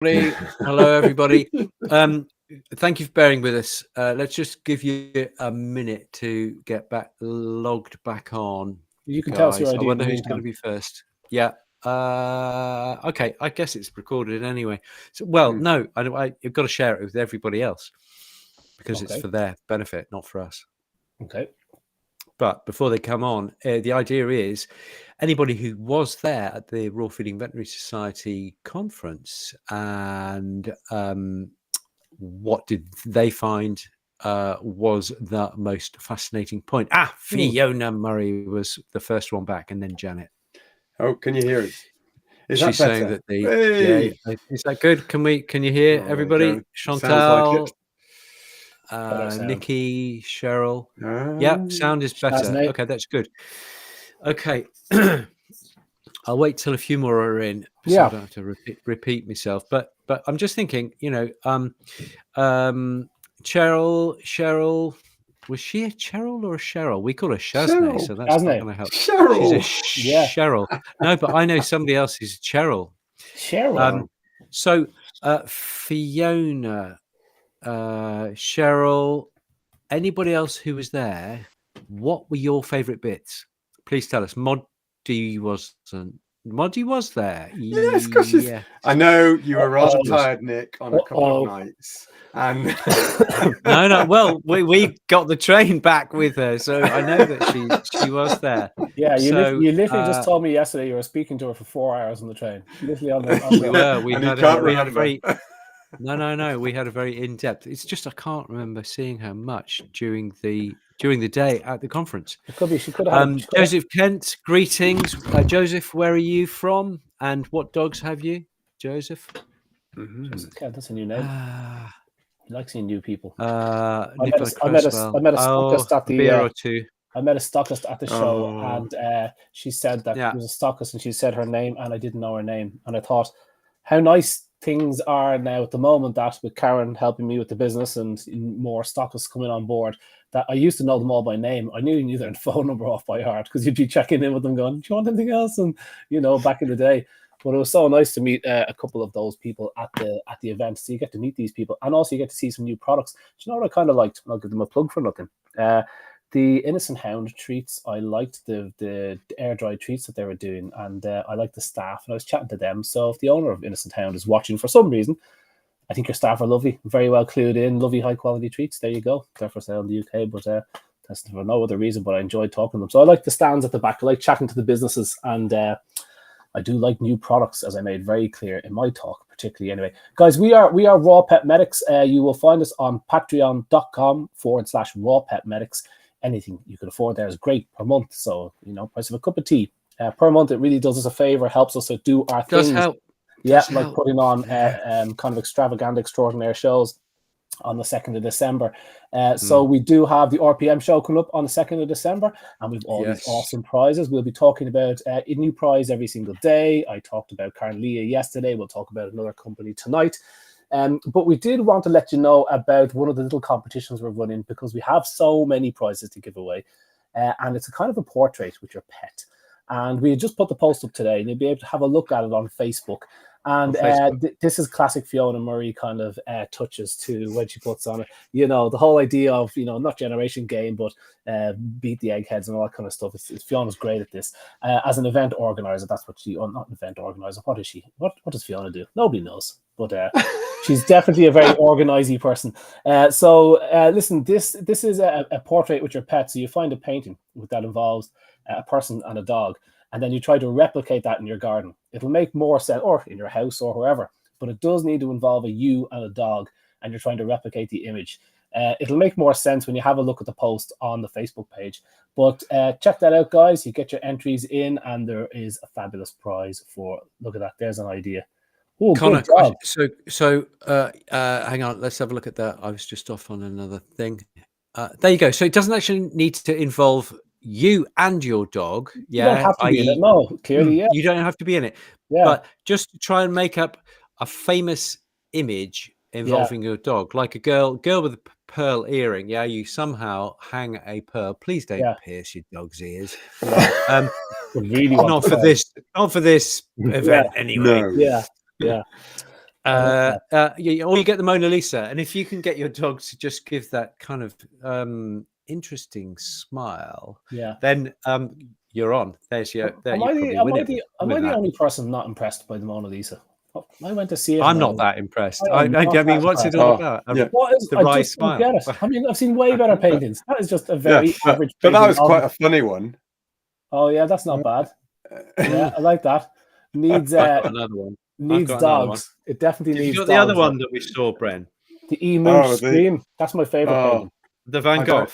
Hello, everybody. Thank you for bearing with us. Let's just give you a minute to get logged back on. You can tell us your I idea. wonder who's going to be first. Yeah. Okay. I guess it's recorded anyway. So, no, you've got to share it with everybody else because it's for their benefit, not for us. Okay. But before they come on, the idea is anybody who was there at the Raw Feeding Veterinary Society conference and what did they find was the most fascinating point? Fiona Murray was the first one back, and then Janet. Oh, can you hear us? She's saying that is that good? Can you hear everybody? Chantal, like Nikki, Cheryl. Sound is better. Okay, that's good. Okay. I'll wait till a few more are in, so I don't have to repeat myself. But I'm just thinking, Cheryl, was she a Cheryl or a Cheryl? We call her Shaznay, so that's not going to help. Cheryl. She's a Cheryl. No, but I know somebody else who's Cheryl. So Fiona, Cheryl, anybody else who was there? What were your favourite bits? Please tell us. Moddy was there. Yes, because I know you were rather tired, Nick, on a couple of nights. And no. Well, we got the train back with her, so I know that she was there. Yeah, you literally just told me yesterday you were speaking to her for 4 hours on the train. Literally on the we had a very no. We had a very in-depth. It's just I can't remember seeing her much during the day at the conference. It could be she could have. Joseph Kent, greetings. Joseph, where are you from, and what dogs have you, Joseph? Joseph Kent, that's a new name. He likes seeing new people. I met a stockist at the beer or two. I met a stockist at the show, and she said that she was a stockist, and she said her name, and I didn't know her name, and I thought, how nice things are now at the moment that with Karen helping me with the business and more stockists coming on board, that I used to know them all by name. I knew their phone number off by heart because you'd be checking in with them going, do you want anything else? And, back in the day. But it was so nice to meet a couple of those people at the event. So you get to meet these people, and also you get to see some new products. Do you know what I kind of liked? I'll give them a plug for nothing. The Innocent Hound treats, I liked the air dried treats that they were doing, and I liked the staff, and I was chatting to them. So if the owner of Innocent Hound is watching for some reason, I think your staff are lovely, very well clued in, lovely high quality treats. There you go. They're for sale in the UK, but that's for no other reason, but I enjoyed talking to them. So I like the stands at the back. I like chatting to the businesses, and I do like new products, as I made very clear in my talk, particularly anyway. Guys, we are RawPetMedics. You will find us on patreon.com/RawPetMedics. Anything you can afford there is great per month. So, price of a cup of tea per month. It really does us a favor, helps us to do our things. Does help. Like putting on kind of extravagant, extraordinary shows on the 2nd of December. So we do have the RPM show coming up on the 2nd of December, and we've all these awesome prizes. We'll be talking about a new prize every single day. I talked about Carlia yesterday. We'll talk about another company tonight. But we did want to let you know about one of the little competitions we're running, because we have so many prizes to give away. And it's a kind of a portrait with your pet. And we just put the post up today, and you'll be able to have a look at it on Facebook. And this is classic Fiona Murray kind of touches to when she puts on it. The whole idea of, not generation game, but beat the eggheads and all that kind of stuff. Fiona's great at this. As an event organizer, that's what not an event organizer. What is she? What does Fiona do? Nobody knows. But she's definitely a very organizing person. So listen, this is a portrait with your pet. So you find a painting that involves a person and a dog, and then you try to replicate that in your garden. It'll make more sense, or in your house or wherever, but it does need to involve a you and a dog, and you're trying to replicate the image. It'll make more sense when you have a look at the post on the Facebook page. But check that out, guys. You get your entries in, and there is a fabulous prize for, look at that, there's an idea. Oh, Connor, so hang on, let's have a look at that. I was just off on another thing. There you go. So it doesn't actually need to involve you and your dog. You don't have to be in it. No, clearly, you don't have to be in it. Yeah. But just try and make up a famous image involving your dog, like a girl with a pearl earring. Yeah, you somehow hang a pearl. Please don't pierce your dog's ears. Really not for this event anyway. No. Yeah. Or you get the Mona Lisa, and if you can get your dog to just give that kind of interesting smile, then you're on. There's your. Am I the only person not impressed by the Mona Lisa? I went to see it. I'm not that impressed. I mean, what's it all about? What is the wry smile? Get it. I mean, I've seen way better paintings. That is just a very average. But that was quite a funny one. Oh yeah, that's not bad. Yeah, I like that. Needs another one. Needs dogs. It definitely needs. You got the other one that we saw, Bren. The Moon Scream. That's my favorite painting. The Van Gogh.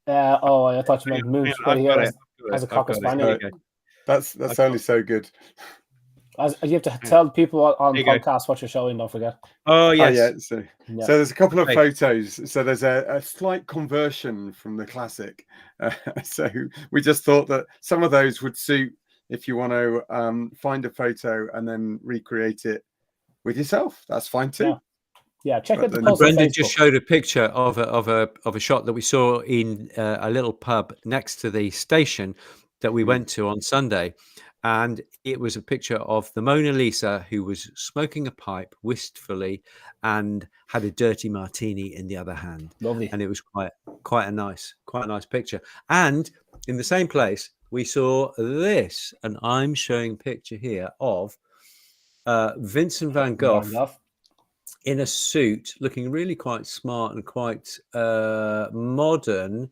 I thought you meant Moon. As a cocker spaniel. That's only so good. You have to tell people on the podcast what you're showing. Don't forget. Oh yes. So there's a couple of photos. So there's a slight conversion from the classic. So we just thought that some of those would suit if you want to find a photo and then recreate it with yourself. That's fine too. Yeah, check out the post. Brendan just showed a picture of a shot that we saw in a little pub next to the station that we went to on Sunday. And it was a picture of the Mona Lisa, who was smoking a pipe wistfully and had a dirty martini in the other hand. Lovely. And it was quite a nice picture. And in the same place, we saw this, and I'm showing a picture here of Vincent van Gogh in a suit, looking really quite smart and quite modern,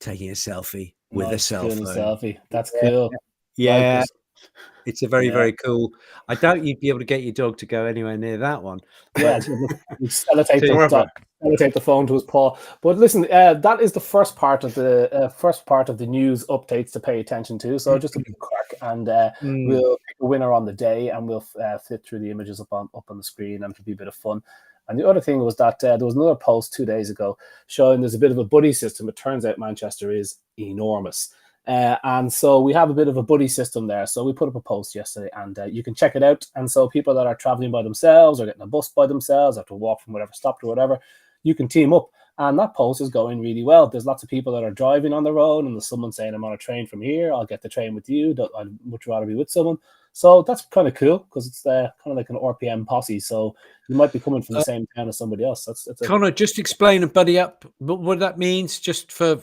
taking a selfie with a cell phone. Selfie. That's cool. Yeah, it's a very very cool. I doubt you'd be able to get your dog to go anywhere near that one. Yeah, sellotape the phone to his paw. But listen, that is the first part of the news updates to pay attention to. So just a bit quick, and we'll pick a winner on the day, and we'll flip through the images up on the screen, and it'll be a bit of fun. And the other thing was that there was another post 2 days ago showing there's a bit of a buddy system. It turns out Manchester is enormous. And so we have a bit of a buddy system there. So we put up a post yesterday, and you can check it out. And so people that are traveling by themselves or getting a bus by themselves, have to walk from whatever stop to whatever, you can team up. And that post is going really well. There's lots of people that are driving on the road, and there's someone saying, I'm on a train from here. I'll get the train with you. I'd much rather be with someone. So that's kind of cool because it's kind of like an RPM posse. So you might be coming from the same town as somebody else. Connor, just explain a buddy up. What that means, just for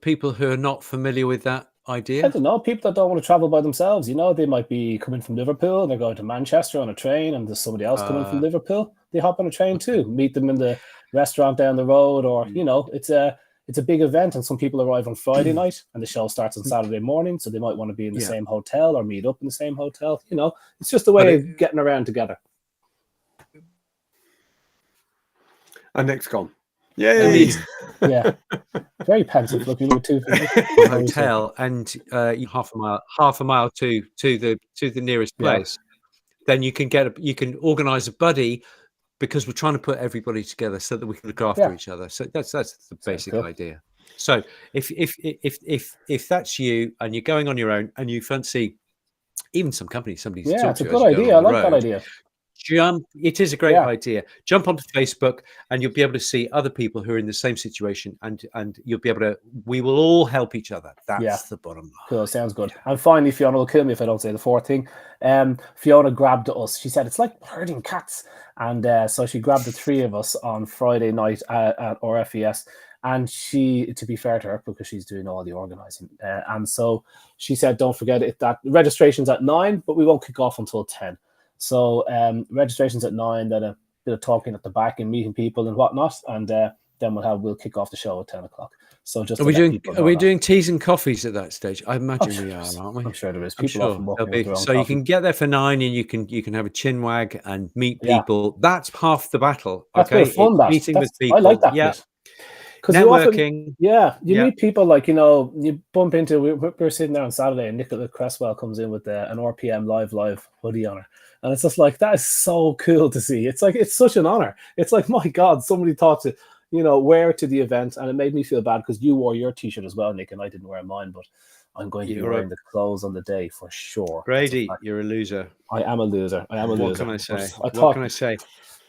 people who are not familiar with that idea. I don't know. People that don't want to travel by themselves, they might be coming from Liverpool and they're going to Manchester on a train, and there's somebody else coming from Liverpool. They hop on a train too. Meet them in the restaurant down the road, or it's a big event, and some people arrive on Friday night and the show starts on Saturday morning, so they might want to be in the same hotel or meet up in the same hotel. It's just a way of getting around together. And Nick's gone. Yay! Yeah, very pensive looking with two hotel, and half a mile to the nearest place. Then you can organize a buddy, because we're trying to put everybody together so that we can look after each other. So that's the basic idea. So if that's you and you're going on your own and you fancy even some company, somebody to talk it's a good idea. I like that idea. It is a great idea. Jump onto Facebook and you'll be able to see other people who are in the same situation, and you'll be able to. We will all help each other. That's the bottom line. Cool, sounds good. And finally, Fiona will kill me if I don't say the fourth thing. Fiona grabbed us. She said it's like herding cats, and so she grabbed the three of us on Friday night at RFVS. And she, to be fair to her, because she's doing all the organising, and so she said, "Don't forget it. That registration's at 9, but we won't kick off until 10." So registration's at 9, then a bit of talking at the back and meeting people and whatnot, and then we'll kick off the show at 10 o'clock. So just are we doing teas and coffees at that stage? I imagine we are, aren't we? I'm sure there is. People often walking with their own so coffee. You can get there for 9 and you can have a chin wag and meet people. That's half the battle. That's a bit of fun. Meeting with people. I like that. Yeah. Networking. You meet people like, you bump into, we were sitting there on Saturday and Nicola Cresswell comes in with an RPM live hoodie on her. And it's just like, that is so cool to see. It's like, it's such an honor. It's like, my God, somebody thought to, wear it to the event. And it made me feel bad because you wore your t-shirt as well, Nick, and I didn't wear mine, but I'm going to be wearing the clothes on the day for sure. Brady, you're a loser. I am a loser. What can I say? What can I say?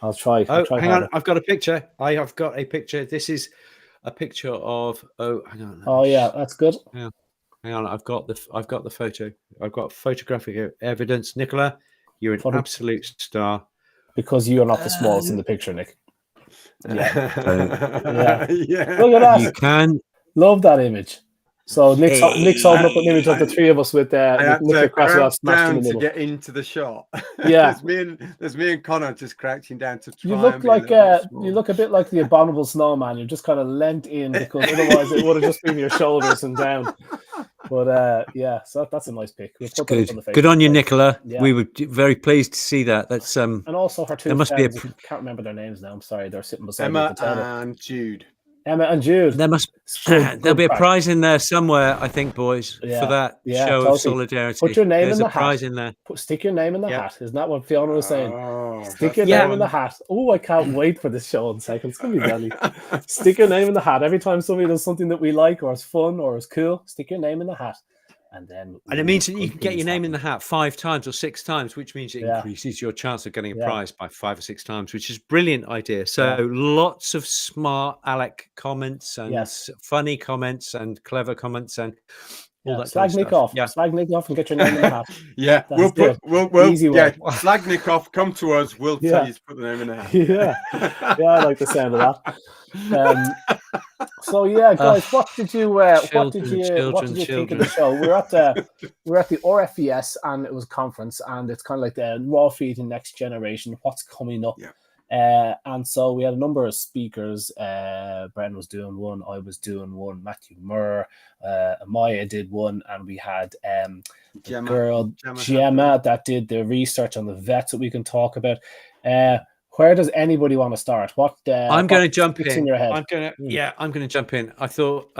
I'll try. Hang on. I've got a picture. I have got a picture. This is a picture of, hang on. Oh yeah, that's good. Yeah. Hang on. I've got the photo. I've got photographic evidence. Nicola, you're an absolute star. because you are not the smallest in the picture, Nick. Yeah. Look at that. You can love that image. So Nick's holding up an image of the three of us with Nick across the smashed in the middle to get into the shot. Yeah, there's me and Connor just crouching down to try. You look like you look a bit like the abominable snowman. You're just kind of leant in because otherwise it would have just been your shoulders and down. But yeah, so that's a nice pic. We'll put good. On the Good on you, Nicola. Yeah. We were very pleased to see that. That's and also her two must friends. I can't remember their names now. I'm sorry. They're sitting beside me Emma at the table. and Jude. Emma and Jude. There must there'll be a prize in there somewhere, I think, boys, for that show of solidarity. Put your name in the prize hat. In there. Stick your name in the hat. Isn't that what Fiona was saying? Stick your name in the hat. Oh, I can't wait for this show in seconds. It's gonna be deadly. Stick your name in the hat. Every time somebody does something that we like or is fun or is cool, stick your name in the hat. And it means that you can get your name in the hat 5 times or 6 times, which means it increases your chance of getting a prize by 5 or 6 times, which is a brilliant idea. So lots of smart Alec comments and funny comments and clever comments and all that. Slag Nick off. Slag Nick off and get your name in the hat. we'll easy way. Slag Nick off. Come to us. We'll tell you to put the name in the hat. I like the sound of that. So guys, what did you think of the show? We're at the RFVS, and it was a conference, and it's kind of like the Raw Feeding Next Generation. What's coming up? And so we had a number of speakers. Bren was doing one, I was doing one, Matthew Murr, Amaya did one, and we had Gemma that did the research on the vets that we can talk about. Where does anybody want to start? I'm going to jump in. Your head? I'm going to jump in. I thought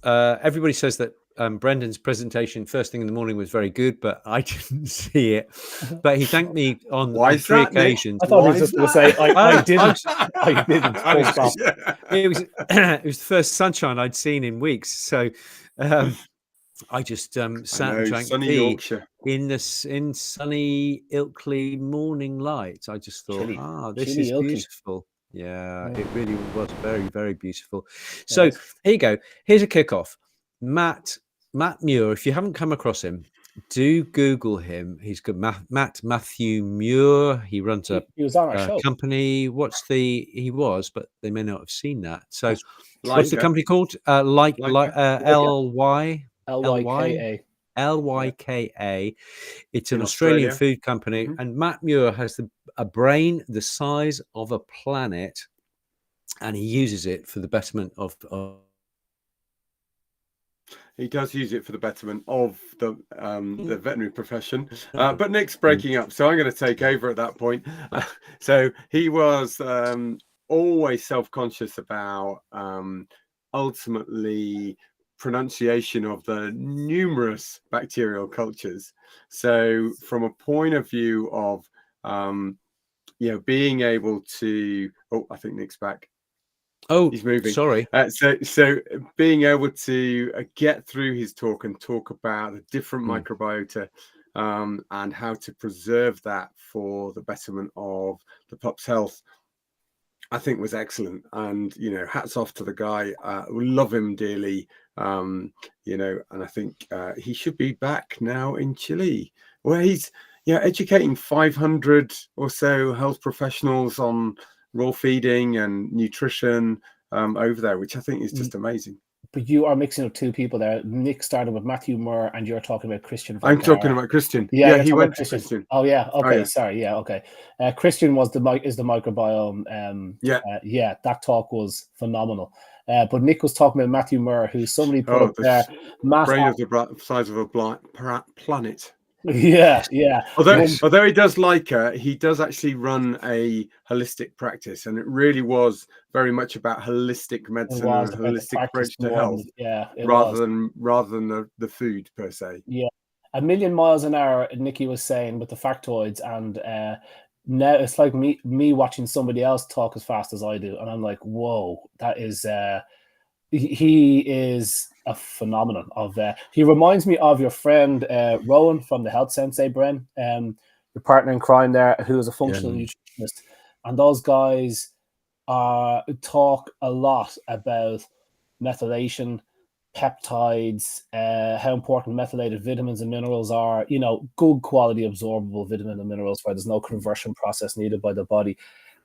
everybody says that Brendan's presentation first thing in the morning was very good, but I didn't see it. But he thanked me on 3 occasions. I thought he was just going to say, I didn't. I didn't. It was the first sunshine I'd seen in weeks. So I just sat and drank tea Yorkshire. in sunny Ilkley morning light. I just thought, this is beautiful. Yeah, it really was very, very beautiful. So here you go. Here's a kickoff. Matt Muir. If you haven't come across him, do Google him. He's good. Matthew Muir. He runs he was on our show. Company. He was, but they may not have seen that. So what's the company called? LYKA. It's an Australian food company, and Matt Muir has a brain the size of a planet, and he uses it for the betterment of He does use it for the betterment of the veterinary profession. But Nick's breaking up, so I'm going to take over at that point. So he was always self-conscious about ultimately pronunciation of the numerous bacterial cultures. So from a point of view of being able to I think Nick's back. He's moving. Sorry. So being able to get through his talk and talk about the different microbiota and how to preserve that for the betterment of the pup's health, I think was excellent. And hats off to the guy. We love him dearly. And I think he should be back now in Chile, where he's educating 500 or so health professionals on raw feeding and nutrition over there, which I think is just amazing. But you are mixing up 2 people there. Nick started with Matthew Murr, and you're talking about Christian. I'm talking about Christian. Yeah, he went to Christian. Oh yeah, okay, sorry, yeah, okay. Christian is the microbiome. That talk was phenomenal. But Nick was talking about Matthew Murr, who somebody put up there. Brain of the size of a planet. Yeah. Although he does he does actually run a holistic practice, and it really was very much about holistic medicine and a holistic approach to health, rather than the food per se. Yeah, 1,000,000 miles an hour, Nicky was saying, with the factoids, and now it's like me watching somebody else talk as fast as I do, and I'm like, whoa, that is he is a phenomenon of he reminds me of your friend Rowan from the Health Sensei, Bren, your partner in crime there, who is a functional nutritionist, and those guys talk a lot about methylation peptides, how important methylated vitamins and minerals are, you know, good quality absorbable vitamin and minerals where there's no conversion process needed by the body.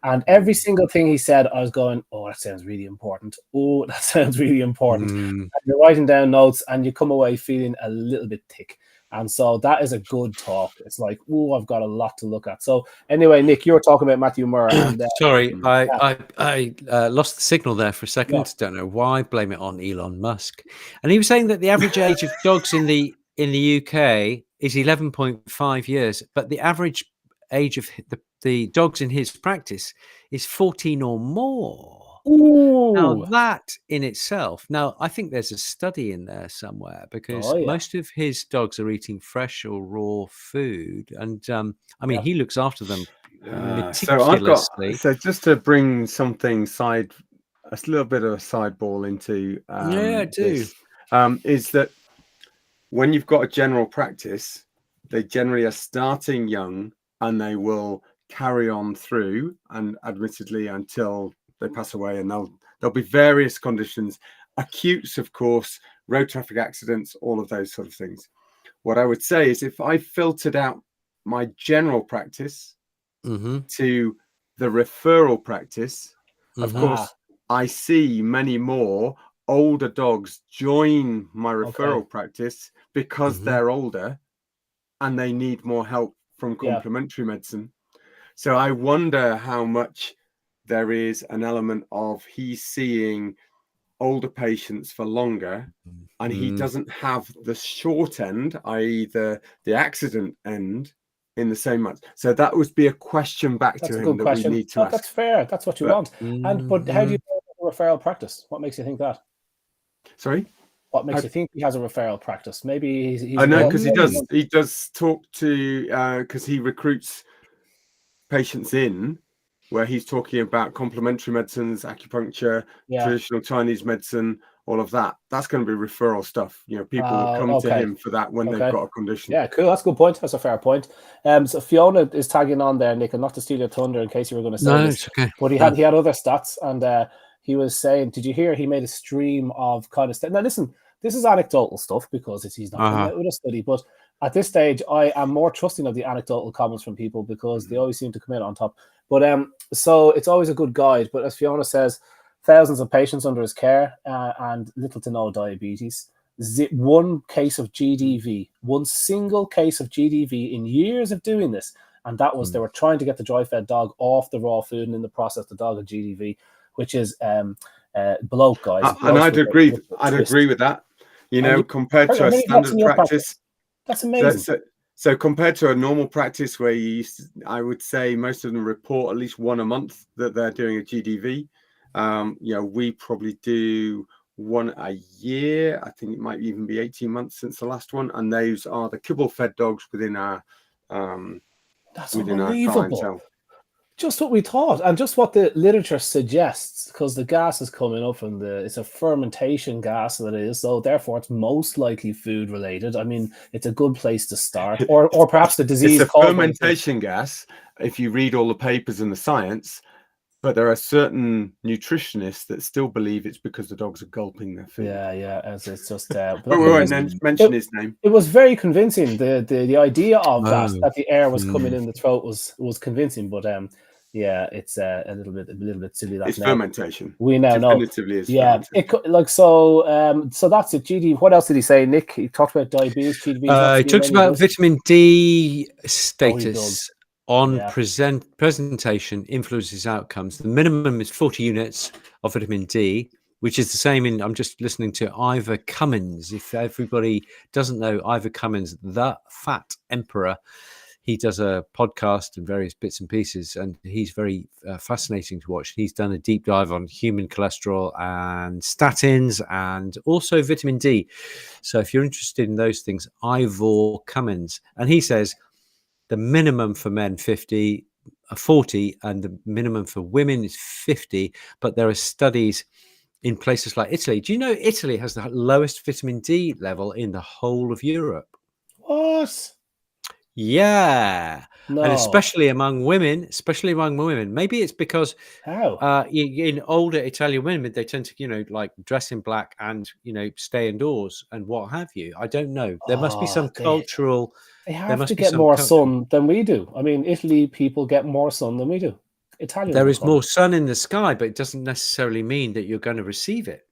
And every single thing he said, I was going, oh, that sounds really important. Oh, that sounds really important. And you're writing down notes and you come away feeling a little bit thick. And so that is a good talk. It's like, oh, I've got a lot to look at. So anyway, Nick, you were talking about Matthew Murr. And sorry, I lost the signal there for a second. Yeah. Don't know why. Blame it on Elon Musk. And he was saying that the average age of dogs in the UK is 11.5 years, but the average age of the dogs in his practice is 14 or more. Ooh. Now that in itself, now I think there's a study in there somewhere because most of his dogs are eating fresh or raw food, and I mean he looks after them meticulously. So just to bring something a little bit of a sideball into this, is that when you've got a general practice, they generally are starting young and they will carry on through, and admittedly until they pass away, and there'll be various conditions, acutes, of course, road traffic accidents, all of those sort of things. What I would say is if I filtered out my general practice to the referral practice, of course, I see many more older dogs join my referral practice because they're older and they need more help from complementary medicine. So I wonder how much there is an element of he's seeing older patients for longer, and he doesn't have the short end, i.e. the accident end, in the same month. So that would be a question back to him that we need to ask. That's fair. That's what you want. But how do you know a referral practice? What makes you think that? Sorry? What makes you think he has a referral practice? Maybe he's I know, because he does talk to, because he recruits patients in where he's talking about complementary medicines, acupuncture, traditional Chinese medicine, all of that. That's going to be referral stuff. You know, people will come to him for that when they've got a condition. Yeah, cool. That's a good point. That's a fair point. So Fiona is tagging on there, Nick, and not to steal your thunder in case you were going to say this. It's okay. But he had other stats, and he was saying, did you hear he made a stream of kind of now listen, this is anecdotal stuff because he's not coming out with a study, but at this stage I am more trusting of the anecdotal comments from people because they always seem to come in on top. But so it's always a good guide. But as Fiona says, thousands of patients under his care and little to no diabetes. One case of GDV, one single case of GDV in years of doing this. And that was, they were trying to get the dry-fed dog off the raw food, and in the process, the dog had GDV, which is bloat, guys. And I'd agree with that. You know, compared to a standard practice. That's amazing. So compared to a normal practice where I would say most of them report at least one a month that they're doing a GDV. You know, we probably do one a year. I think it might even be 18 months since the last one. And those are the kibble-fed dogs within our That's unbelievable. Just what we thought, and just what the literature suggests, because the gas is coming up, and it's a fermentation gas that it is, so therefore it's most likely food related. I mean, it's a good place to start, or perhaps the disease. It's a fermentation gas, if you read all the papers in the science. But there are certain nutritionists that still believe it's because the dogs are gulping their food. Yeah, as it's just. But we won't mention his name. It was very convincing. The idea of that the air was coming in the throat was convincing. But it's a little bit silly. That it's fermentation. We now know. Definitively is. Yeah, so that's it. GD. What else did he say, Nick? He talked about diabetes. GDV. He talks about vitamin D status. On presentation influences outcomes. The minimum is 40 units of vitamin D, which is the same in, I'm just listening to Ivor Cummins. If everybody doesn't know Ivor Cummins, the Fat Emperor, he does a podcast and various bits and pieces, and he's very fascinating to watch. He's done a deep dive on human cholesterol and statins and also vitamin D. So if you're interested in those things, Ivor Cummins. And he says, the minimum for men 40, and the minimum for women is 50. But there are studies in places like Italy. Do you know Italy has the lowest vitamin D level in the whole of Europe? What? Yeah, and No. especially among women, Maybe it's because How? in older Italian women, they tend to, like dress in black and, stay indoors and what have you. I don't know. There must be some cultural. They There have must to be get some more cultural. sun than we do. I mean, Italy people get more sun than we do. Italians There will is come. more sun in the sky, but it doesn't necessarily mean that you're going to receive it.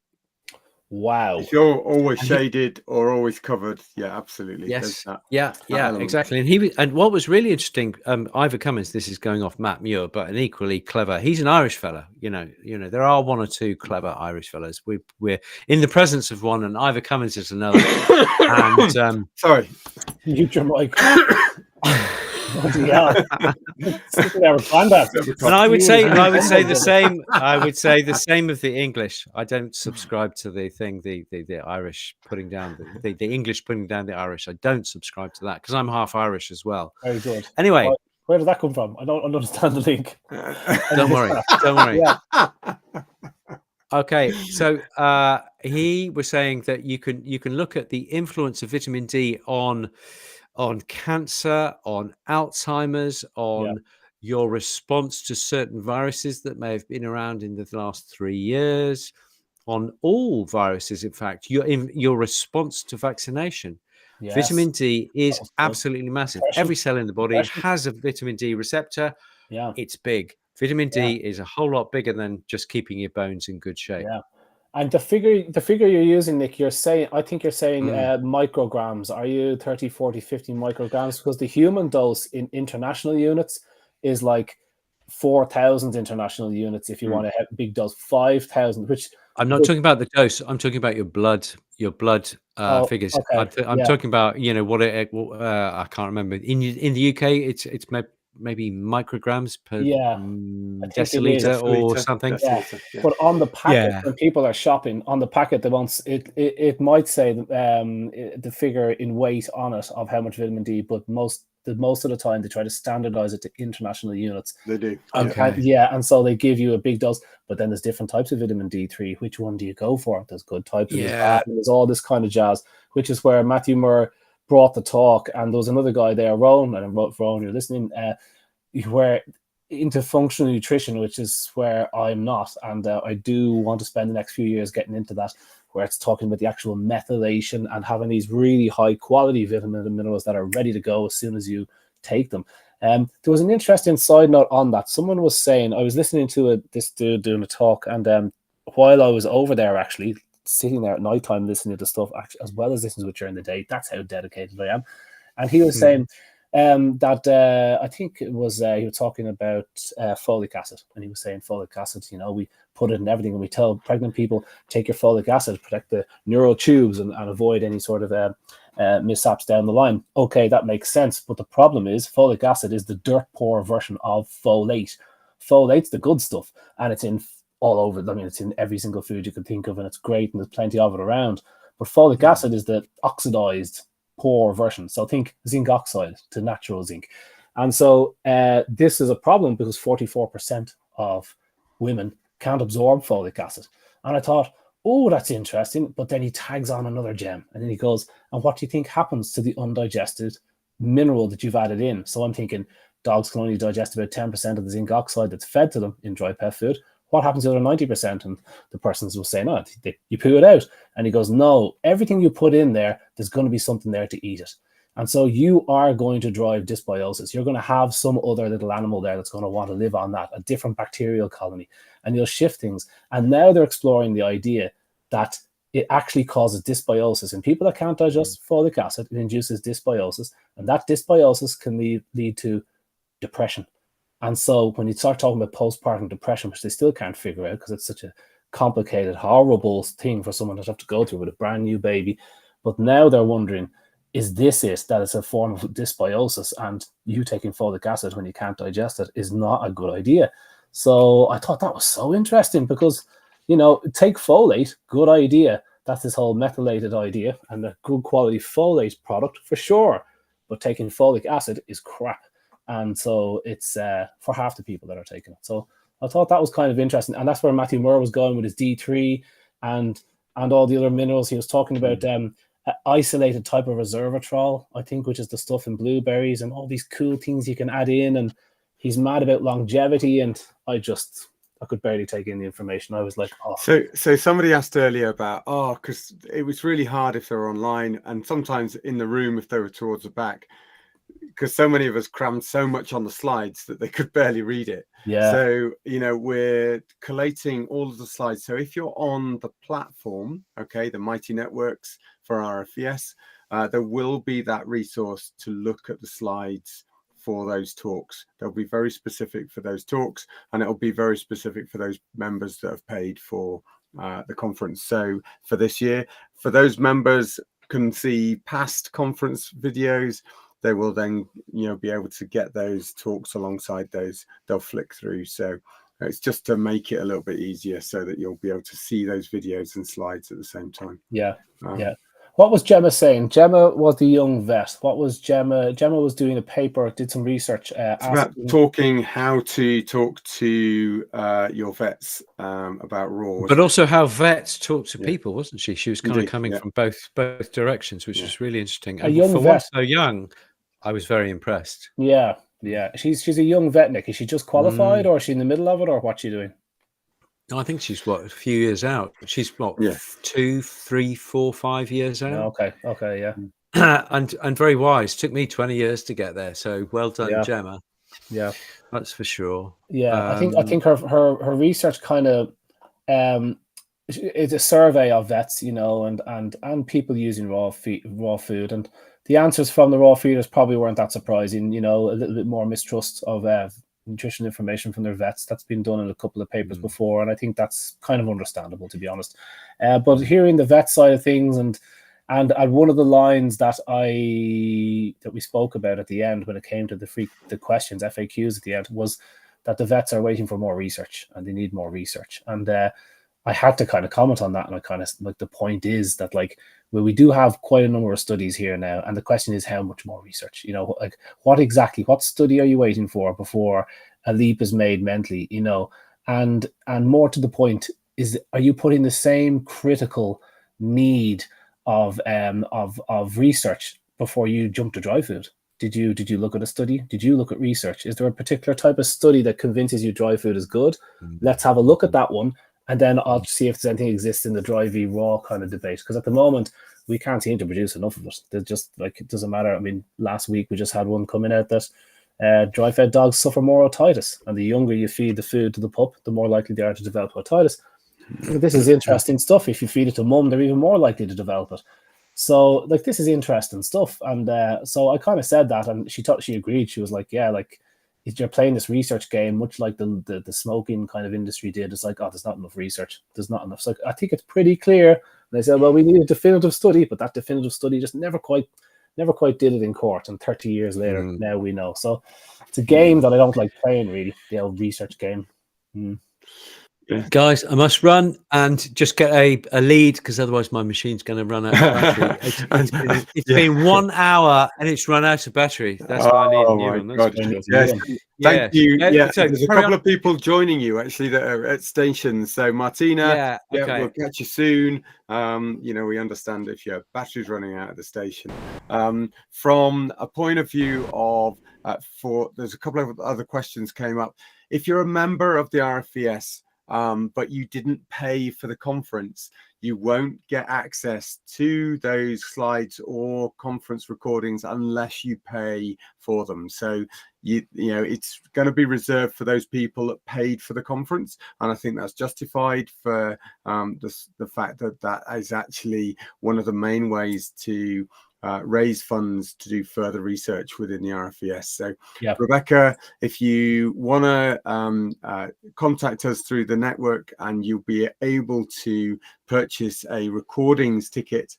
Wow. If you're always shaded or always covered, yeah, absolutely. Yes. That Yeah, exactly. And what was really interesting, Ivor Cummins, this is going off Matt Muir, but an equally clever. He's an Irish fella. There are one or two clever Irish fellas. We're in the presence of one, and Ivor Cummins is another. And sorry, mute your mic. Bloody hell. And I would say the same. I would say the same of the English. I don't subscribe to the thing, the Irish putting down the English putting down the Irish. I don't subscribe to that because I'm half Irish as well. Very good. Anyway, where did that come from? I don't understand the link. Don't worry. Don't worry. Yeah. Okay, so he was saying that you can look at the influence of vitamin D on cancer, on Alzheimer's, on your response to certain viruses that may have been around in the last 3 years, on all viruses. In fact, your response to vaccination. Yes. Vitamin D is absolutely massive. Every cell in the body has a vitamin D receptor. Yeah, it's big. Vitamin D is a whole lot bigger than just keeping your bones in good shape. Yeah. And the figure you're using, Nick, I think you're saying micrograms. Are you 30, 40, 50 micrograms? Because the human dose in international units is like 4,000 international units. If you want to have a big dose, 5,000. Which I'm not talking about the dose. I'm talking about your blood figures. Okay. I'm talking about what I can't remember. In the UK, it's maybe micrograms per deciliter or something. Yeah. But on the packet, when people are shopping, on the packet, they want it might say the figure in weight on it of how much vitamin D, but most of the time they try to standardize it to international units. They do. Okay. And so they give you a big dose, but then there's different types of vitamin D3. Which one do you go for? There's good types, there's all this kind of jazz, which is where Matthew Moore brought the talk, and there was another guy there, Rowan, and Rowan, you're listening, where into functional nutrition, which is where I'm not, and I do want to spend the next few years getting into that, where it's talking about the actual methylation and having these really high quality vitamins and minerals that are ready to go as soon as you take them. There was an interesting side note on that. Someone was saying, I was listening to this dude doing a talk, and while I was over there, actually sitting there at nighttime listening to stuff, actually, as well as listening to it during the day. That's how dedicated I am. And he was saying that I think it was he was talking about folic acid, and he was saying folic acid, we put it in everything, and we tell pregnant people, take your folic acid, protect the neural tubes and avoid any sort of mishaps down the line. Okay, that makes sense, but the problem is folic acid is the dirt poor version of folate. Folate's the good stuff, and it's in all over. I mean, it's in every single food you can think of, and it's great, and there's plenty of it around. But folic acid is the oxidized poor version. So think zinc oxide to natural zinc. And so this is a problem because 44% of women can't absorb folic acid. And I thought, oh, that's interesting. But then he tags on another gem, and then he goes, and what do you think happens to the undigested mineral that you've added in? So I'm thinking dogs can only digest about 10% of the zinc oxide that's fed to them in dry pet food. What happens to the other 90%? And the persons will say, no, you poo it out. And he goes, no, everything you put in there, there's going to be something there to eat it. And so you are going to drive dysbiosis. You're going to have some other little animal there that's going to want to live on that, a different bacterial colony, and you'll shift things. And now they're exploring the idea that it actually causes dysbiosis. In people that can't digest folic acid, it induces dysbiosis, and that dysbiosis can lead to depression. And so when you start talking about postpartum depression, which they still can't figure out because it's such a complicated, horrible thing for someone to have to go through with a brand new baby. But now they're wondering, is this it? That it's a form of dysbiosis, and you taking folic acid when you can't digest it is not a good idea. So I thought that was so interesting because, take folate, good idea. That's this whole methylated idea and a good quality folate product for sure. But taking folic acid is crap. And so it's for half the people that are taking it. So I thought that was kind of interesting. And that's where Matthew Moore was going with his D3 and all the other minerals. He was talking about isolated type of resveratrol, I think, which is the stuff in blueberries and all these cool things you can add in. And he's mad about longevity, and I could barely take in the information. I was like, oh. So somebody asked earlier about, because it was really hard if they were online, and sometimes in the room if they were towards the back, because so many of us crammed so much on the slides that they could barely read it. Yeah. So, we're collating all of the slides. So if you're on the platform, okay, the Mighty Networks for RFVS, there will be that resource to look at the slides for those talks. They'll be very specific for those talks, and it'll be very specific for those members that have paid for the conference. So for this year, for those members can see past conference videos, they will then be able to get those talks alongside those. They'll flick through. So it's just to make it a little bit easier so that you'll be able to see those videos and slides at the same time. Yeah. What was Gemma saying? Gemma was the young vet. What was Gemma? Gemma was doing a paper, did some research. It's about how to talk to your vets about raw. But also how vets talk to people, wasn't she? She was kind of coming from both directions, which was really interesting. And for one so young, I was very impressed. Yeah. She's a young vet, Nick. Is she just qualified, or is she in the middle of it, or what's she doing? No, I think she's a few years out. She's 2, 3, 4, 5 years out. Okay, yeah. and very wise. Took me 20 years to get there. So well done, Gemma. Yeah, that's for sure. Yeah, I think her research kind of it's a survey of vets, and people using raw food, and the answers from the raw feeders probably weren't that surprising. A little bit more mistrust of nutrition information from their vets. That's been done in a couple of papers before, and I think that's kind of understandable, to be honest. But hearing the vet side of things, and one of the lines that we spoke about at the end when it came to the questions, FAQs at the end, was that the vets are waiting for more research and they need more research. And I had to kind of comment on that, and I kind of like, the point is that we do have quite a number of studies here now, and the question is how much more research. What study are you waiting for before a leap is made mentally? And more to the point is, are you putting the same critical need of research before you jump to dry food? Did you look at a study? Did you look at research? Is there a particular type of study that convinces you dry food is good? Let's have a look at that one. And then I'll see if there's anything exists in the dry v raw kind of debate. Because at the moment, we can't seem to produce enough of it. There's just it doesn't matter. I mean, last week we just had one coming out that dry fed dogs suffer more otitis. And the younger you feed the food to the pup, the more likely they are to develop otitis. This is interesting stuff. If you feed it to mum, they're even more likely to develop it. So this is interesting stuff. And so I kind of said that, and she agreed. She was like, yeah, you're playing this research game, much like the smoking kind of industry did. It's like, there's not enough research. There's not enough. So I think it's pretty clear. And they said, well, we need a definitive study, but that definitive study just never quite did it in court. And 30 years later, now we know. So it's a game that I don't like playing, really, the old research game. Yeah. Guys, I must run and just get a lead, because otherwise my machine's going to run out of battery. It's been 1 hour and it's run out of battery. That's why I need a new one. Yes. Thank you. There's a couple of people joining you actually that are at stations. So Martina, we'll catch you soon. We understand if your battery's running out of the station. From a point of view of there's a couple of other questions came up. If you're a member of the RFVS, but you didn't pay for the conference, you won't get access to those slides or conference recordings unless you pay for them. So it's going to be reserved for those people that paid for the conference, and I think that's justified for the fact that is actually one of the main ways to raise funds to do further research within the RFVS. So, Rebecca, if you want to contact us through the network, and you'll be able to purchase a recordings ticket,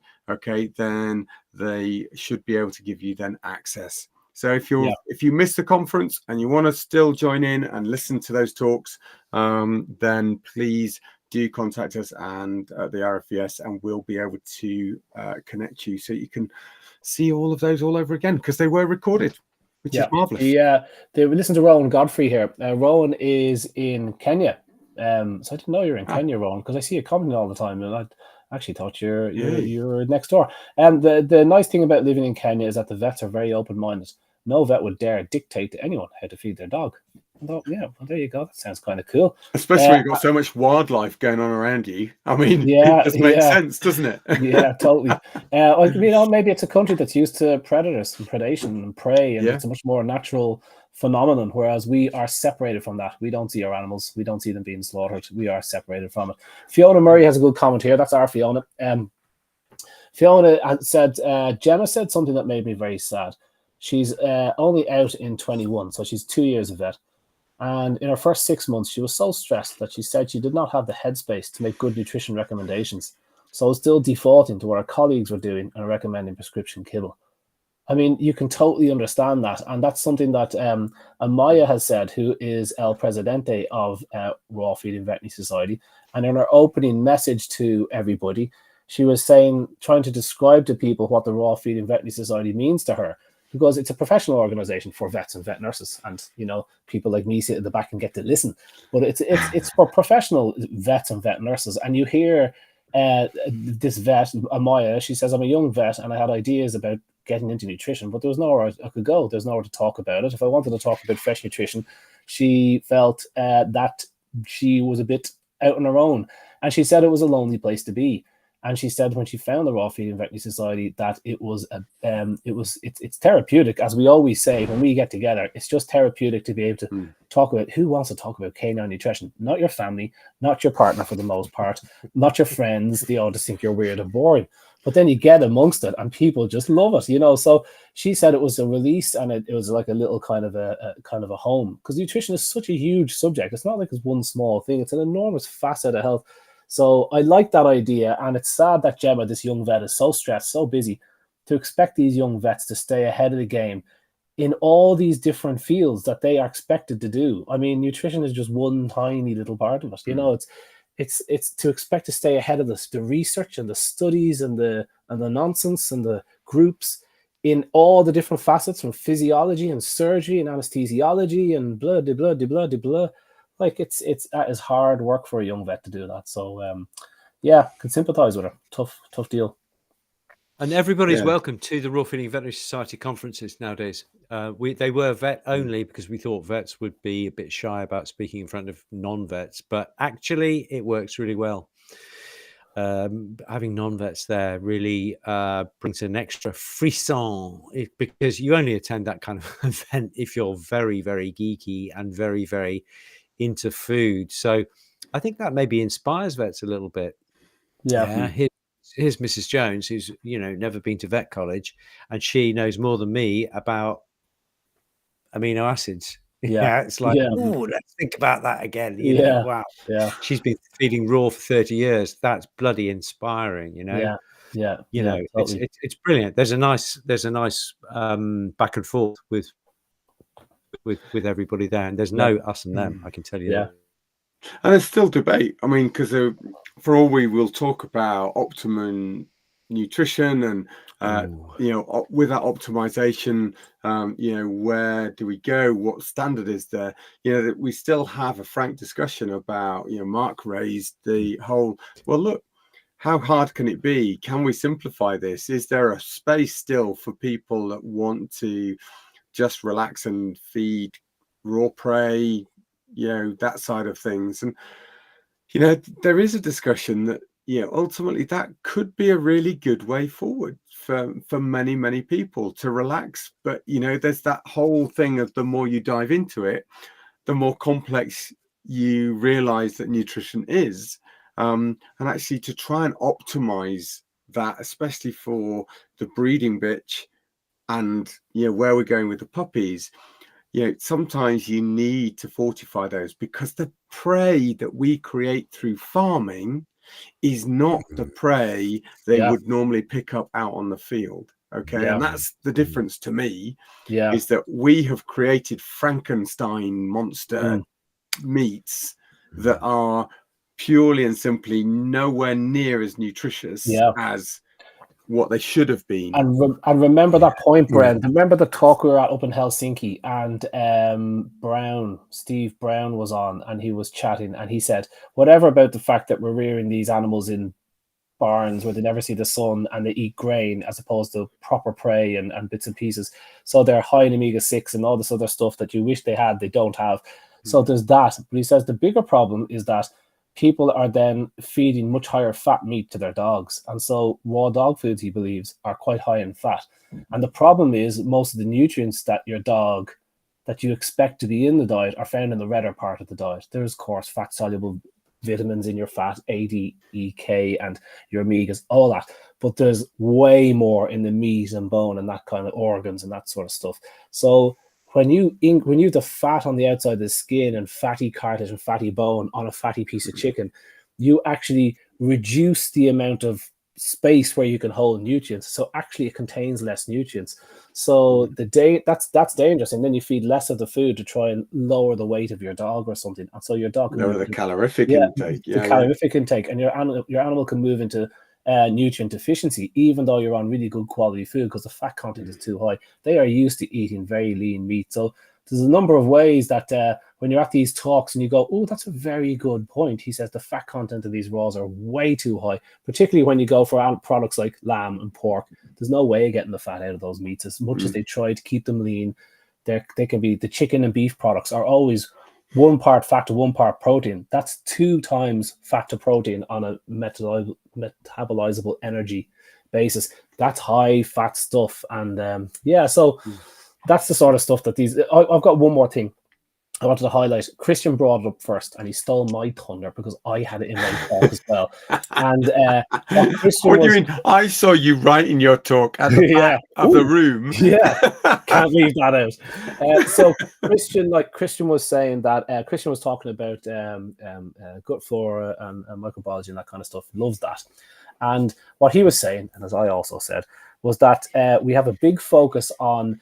then they should be able to give you then access. So if you miss the conference and you want to still join in and listen to those talks, then please do contact us and the RFVS, and we'll be able to connect you so you can see all of those all over again, because they were recorded, which is marvelous. They listen to Rowan Godfrey here. Rowan is in Kenya. So I didn't know you're in Kenya, Rowan, because I see you commenting all the time. And Actually thought you're next door. And the nice thing about living in Kenya is that the vets are very open-minded. No vet would dare dictate to anyone how to feed their dog. Well, there you go. That sounds kind of cool. Especially when you've got so much wildlife going on around you. I mean, yeah, it just makes sense, doesn't it? Yeah, totally. Maybe it's a country that's used to predators and predation and prey, and it's a much more natural phenomenon, whereas we are separated from that. We don't see our animals. We don't see them being slaughtered. We are separated from it. Fiona Murray has a good comment here. That's our Fiona. Fiona said, Gemma said something that made me very sad. She's only out in 21, so she's 2 years of vet. And in her first 6 months, she was so stressed that she said she did not have the headspace to make good nutrition recommendations. So still defaulting to what her colleagues were doing and recommending prescription kibble. I mean, you can totally understand that. And that's something that Amaya has said, who is El Presidente of Raw Feeding Veterinary Society. And in her opening message to everybody, she was trying to describe to people what the Raw Feeding Veterinary Society means to her, because it's a professional organization for vets and vet nurses. And, people like me sit at the back and get to listen. But it's for professional vets and vet nurses. And you hear this vet, Amaya, she says, I'm a young vet and I had ideas about getting into nutrition, but there was nowhere I could go. There's nowhere to talk about it. If I wanted to talk about fresh nutrition, she felt that she was a bit out on her own. And she said it was a lonely place to be. And she said when she found the Raw Feeding Veterinary Society that it's therapeutic, as we always say when we get together. It's just therapeutic to be able to talk about, who wants to talk about canine nutrition? Not your family, not your partner for the most part, not your friends. They all just think you're weird and boring. But then you get amongst it, and people just love it, So she said it was a release, and it was like a little kind of a home, because nutrition is such a huge subject. It's not like it's one small thing; it's an enormous facet of health. So I like that idea, and it's sad that Gemma, this young vet, is so stressed, so busy, to expect these young vets to stay ahead of the game in all these different fields that they are expected to do. I mean, nutrition is just one tiny little part of it. It's to expect to stay ahead of the research and the studies and the nonsense and the groups in all the different facets, from physiology and surgery and anesthesiology and blah de blah de blah de blah. Like that is hard work for a young vet to do that. So can sympathize with her. Tough deal. And everybody's welcome to the Raw Feeding Veterinary Society conferences nowadays. They were vet only because we thought vets would be a bit shy about speaking in front of non-vets, but actually it works really well. Having non-vets there really brings an extra frisson, because you only attend that kind of event if you're very, very geeky and very, very into food. So I think that maybe inspires vets a little bit. Here's Mrs. Jones, who's never been to vet college, and she knows more than me about amino acids. It's like, let's think about that again. Wow. She's been feeding raw for 30 years. That's bloody inspiring. Totally. It's brilliant. There's a nice back and forth with everybody there, and there's no us and them. I can tell you that. And there's still debate. I mean, because for all we will talk about optimum nutrition and with that optimization, where do we go? What standard is there? That we still have a frank discussion about. Mark raised the whole. Well, look, how hard can it be? Can we simplify this? Is there a space still for people that want to just relax and feed raw prey, that side of things? And there is a discussion that ultimately that could be a really good way forward for many people to relax. But there's that whole thing of the more you dive into it, the more complex you realize that nutrition is, and actually to try and optimize that, especially for the breeding bitch and where we're going with the puppies. Sometimes you need to fortify those, because the prey that we create through farming is not the prey they would normally pick up out on the field. Okay. And that's the difference to me, is that we have created Frankenstein monster meats that are purely and simply nowhere near as nutritious as what they should have been. And remember that point, Brent. Remember the talk we were at up in Helsinki, and Steve Brown was on, and he was chatting, and he said, whatever about the fact that we're rearing these animals in barns where they never see the sun, and they eat grain as opposed to proper prey and bits and pieces. So they're high in omega-6 and all this other stuff that you wish they had, they don't have. So there's that. But he says the bigger problem is that people are then feeding much higher fat meat to their dogs. And so raw dog foods, he believes, are quite high in fat. And the problem is most of the nutrients that your dog, that you expect to be in the diet, are found in the redder part of the diet. There's, of course, fat-soluble vitamins in your fat, A, D, E, K, and your omegas, all that. But there's way more in the meat and bone and that kind of organs and that sort of stuff. So when you have the fat on the outside of the skin and fatty cartilage and fatty bone on a fatty piece of chicken, you actually reduce the amount of space where you can hold nutrients. So actually it contains less nutrients. So that's dangerous. And then you feed less of the food to try and lower the weight of your dog or something. And so your dog can lower the calorific intake. The calorific intake, and your animal can move into nutrient deficiency, even though you're on really good quality food, because the fat content is too high. They are used to eating very lean meat. So there's a number of ways that when you're at these talks and you go, oh, that's a very good point. He says the fat content of these raws are way too high, particularly when you go for products like lamb and pork. There's no way of getting the fat out of those meats. As much as they try to keep them lean, they can be, the chicken and beef products are always 1 part fat to 1 part protein. That's 2 times fat to protein on a metabolizable energy basis. That's high fat stuff. And so that's the sort of stuff that these. I've got one more thing I wanted to highlight. Christian brought it up first, and he stole my thunder because I had it in my talk as well. And what do you mean? I saw you writing your talk at the back of the room. Can't leave that out. So Christian was saying that Christian was talking about gut flora and microbiology and that kind of stuff. Loves that. And what he was saying, and as I also said, was that we have a big focus on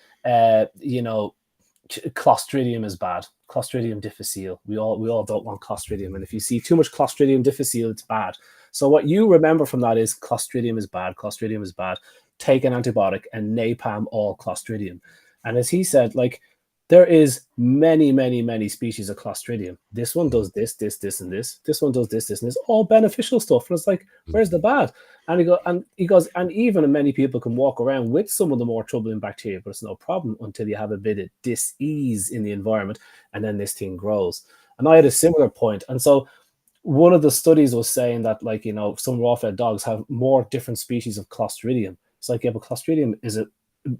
Clostridium is bad. Clostridium difficile. We all don't want Clostridium. And if you see too much Clostridium difficile, it's bad. So what you remember from that is Clostridium is bad. Clostridium is bad. Take an antibiotic and napalm all Clostridium. And as he said, like, there is many, many, many species of Clostridium. This one does this, this, this, and this. This one does this, this, and this. All beneficial stuff. And it's like, where's the bad? And he goes, and even many people can walk around with some of the more troubling bacteria, but it's no problem until you have a bit of dis-ease in the environment, and then this thing grows. And I had a similar point. And so one of the studies was saying that, like, some raw-fed dogs have more different species of Clostridium. It's like, but Clostridium is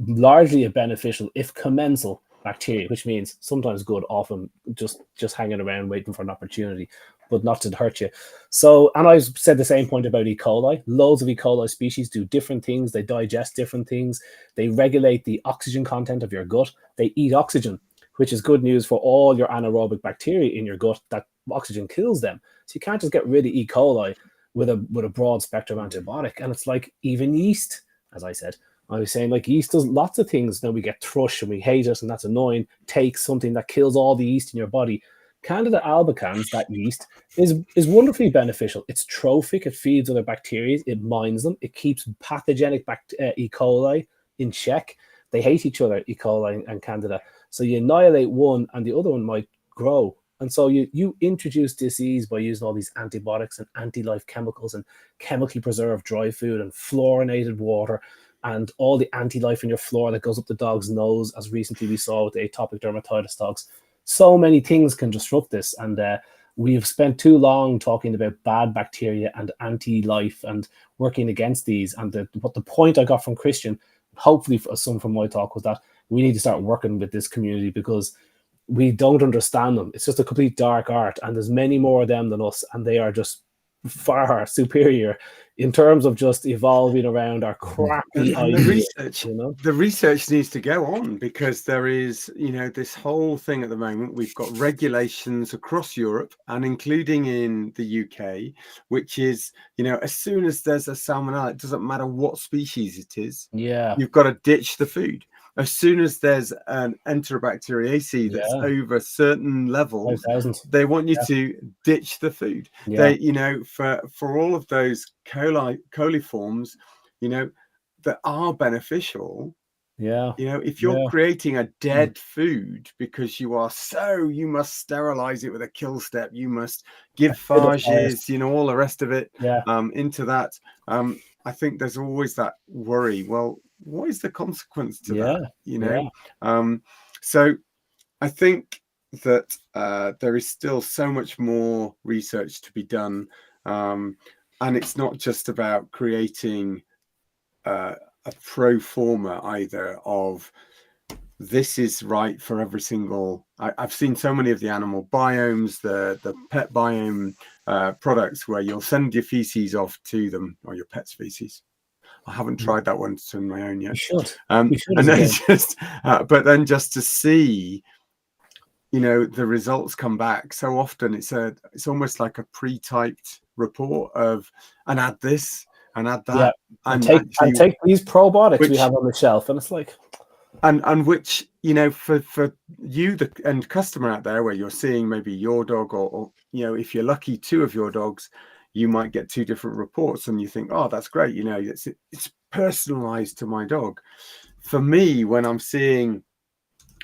largely a beneficial, if commensal, bacteria, which means sometimes good, often just hanging around waiting for an opportunity, but not to hurt you. So, and I've said the same point about E. coli. Loads of E. coli species do different things. They digest different things. They regulate the oxygen content of your gut. They eat oxygen, which is good news for all your anaerobic bacteria in your gut. That oxygen kills them. So you can't just get rid of E. coli with a broad spectrum antibiotic. And it's like even yeast, as I said. I was saying, like, yeast does lots of things. Now we get thrush and we hate it, and that's annoying. Take something that kills all the yeast in your body. Candida albicans, that yeast, is wonderfully beneficial. It's trophic. It feeds other bacteria. It mines them. It keeps pathogenic E. coli in check. They hate each other, E. coli and Candida. So you annihilate one, and the other one might grow. And so you introduce disease by using all these antibiotics and anti-life chemicals and chemically preserved dry food and fluorinated water and all the anti-life in your flora that goes up the dog's nose, as recently we saw with the atopic dermatitis dogs. So many things can disrupt this. And we've spent too long talking about bad bacteria and anti-life and working against these. And the point I got from Christian, hopefully some from my talk, was that we need to start working with this community because we don't understand them. It's just a complete dark art. And there's many more of them than us. And they are just far superior in terms of just evolving around our crappy ideas. The research needs to go on because there is, this whole thing at the moment. We've got regulations across Europe and including in the UK, which is, as soon as there's a salmonella, it doesn't matter what species it is. Yeah. You've got to ditch the food. As soon as there's an Enterobacteriaceae that's over certain levels, 5,000. they want you to ditch the food. They, for all of those coliforms, that are beneficial, Yeah. You know, if you're creating a dead food because you must sterilize it with a kill step, you must give phages, you know, all the rest of it into that. I think there's always that worry. Well, what is the consequence to that? You know? So I think that there is still so much more research to be done. And it's not just about creating a pro forma either of this is right for every single. I've seen so many of the animal biomes, the pet biome products where you'll send your feces off to them, or your pet's feces. I haven't tried that one on my own yet. You should. And then but then just to see, you know, the results come back so often. It's almost like a pre-typed report of, and add this and add that, and take these probiotics we have on the shelf, and it's like, and which, you know, for you, the end customer out there, where you're seeing maybe your dog, or you know, if you're lucky, 2 of your dogs, you might get 2 different reports, and you think, oh, that's great, you know, it's personalized to my dog. For me, when I'm seeing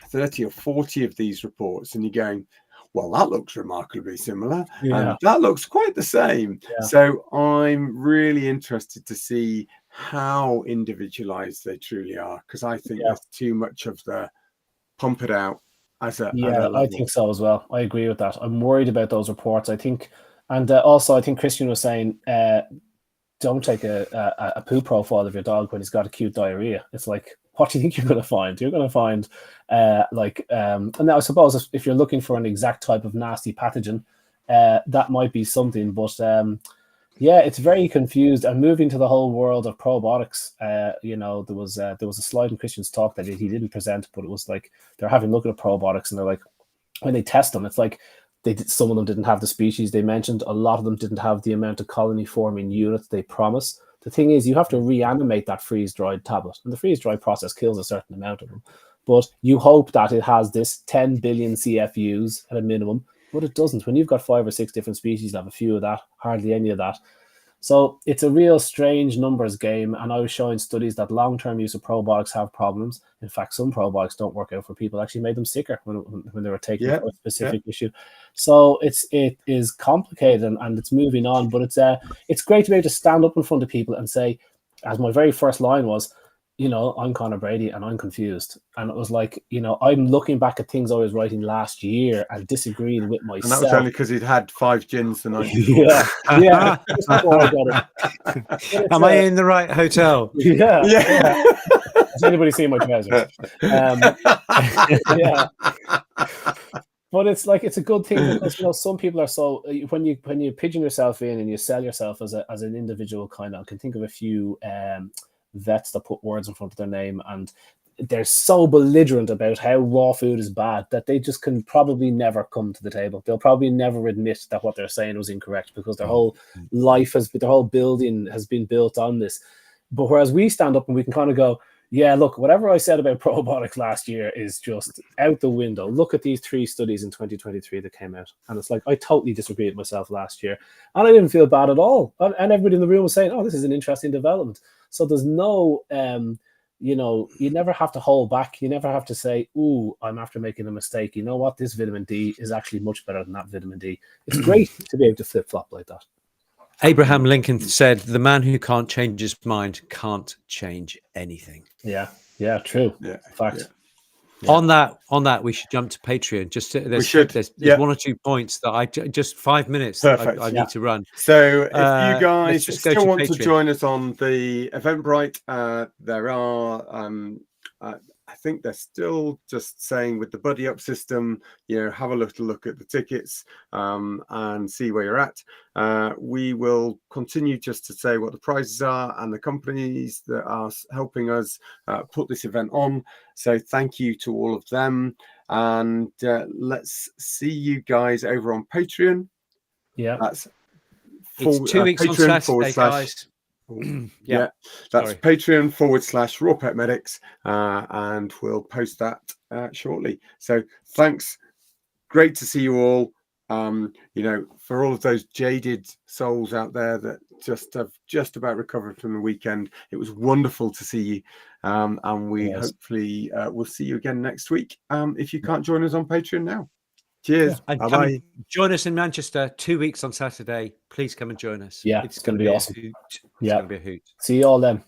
30 or 40 of these reports, and you're going, well, that looks remarkably similar, and that looks quite the same. So I'm really interested to see how individualized they truly are, because I think there's too much of the pump it out as a I think so as well. I agree with that. I'm worried about those reports. I think, and also I think Christian was saying, don't take a poo profile of your dog when he's got acute diarrhea. It's like, what do you think you're going to find? You're going to find and now I suppose if you're looking for an exact type of nasty pathogen, that might be something. But it's very confused. And moving to the whole world of probiotics, you know, there was a slide in Christian's talk that he didn't present, but it was like they're having a look at probiotics, and they're like, when they test them, it's like some of them didn't have the species they mentioned. A lot of them didn't have the amount of colony forming units they promise. The thing is, you have to reanimate that freeze-dried tablet, and the freeze-dried process kills a certain amount of them. But you hope that it has this 10 billion CFUs at a minimum, but it doesn't. When you've got 5 or 6 different species that have a few of that, hardly any of that. So it's a real strange numbers game, and I was showing studies that long-term use of probiotics have problems. In fact, some probiotics don't work out for people, actually made them sicker when they were taking for a specific issue. So it is complicated, and it's moving on, but it's great to be able to stand up in front of people and say, as my very first line was, you know, I'm Conor Brady and I'm confused. And it was like, you know, I'm looking back at things I was writing last year and disagreeing with myself. And that was only because he'd had 5 gins the night before. Am I in the right hotel? Has anybody seen my trousers? But it's like, it's a good thing, because, you know, some people are so, when you pigeon yourself in and you sell yourself as an individual, kind of, I can think of a few vets that put words in front of their name, and they're so belligerent about how raw food is bad that they just can probably never come to the table. They'll probably never admit that what they're saying was incorrect, because their whole life their whole building has been built on this. But whereas we stand up and we can kind of go, yeah, look, whatever I said about probiotics last year is just out the window. Look at these 3 studies in 2023 that came out. And it's like, I totally disagreed with myself last year. And I didn't feel bad at all. And everybody in the room was saying, oh, this is an interesting development. So there's no, you know, you never have to hold back. You never have to say, ooh, I'm after making a mistake. You know what? This vitamin D is actually much better than that vitamin D. It's great to be able to flip-flop like that. Abraham Lincoln said, the man who can't change his mind can't change anything. Yeah, true. In fact. Yeah. On that, we should jump to Patreon. There's 1 or 2 points that I just 5 minutes. Perfect. I need to run. So if you guys still want to join us on the Eventbrite, there are I think they're still just saying with the buddy up system, you know, have a little look at the tickets and see where you're at. We will continue just to say what the prizes are and the companies that are helping us put this event on. So thank you to all of them. And let's see you guys over on Patreon. Yeah. That's it's 2 weeks Patreon on Saturday, guys. That's Patreon/RawPetMedics, and we'll post that shortly. So thanks, great to see you all. you know, for all of those jaded souls out there that just have just about recovered from the weekend, it was wonderful to see you. And we hopefully will see you again next week. If you can't join us on Patreon now. Cheers. And bye-bye. Join us in Manchester 2 weeks on Saturday. Please come and join us. Yeah, it's going to be awesome. It's going to be a hoot. See you all then.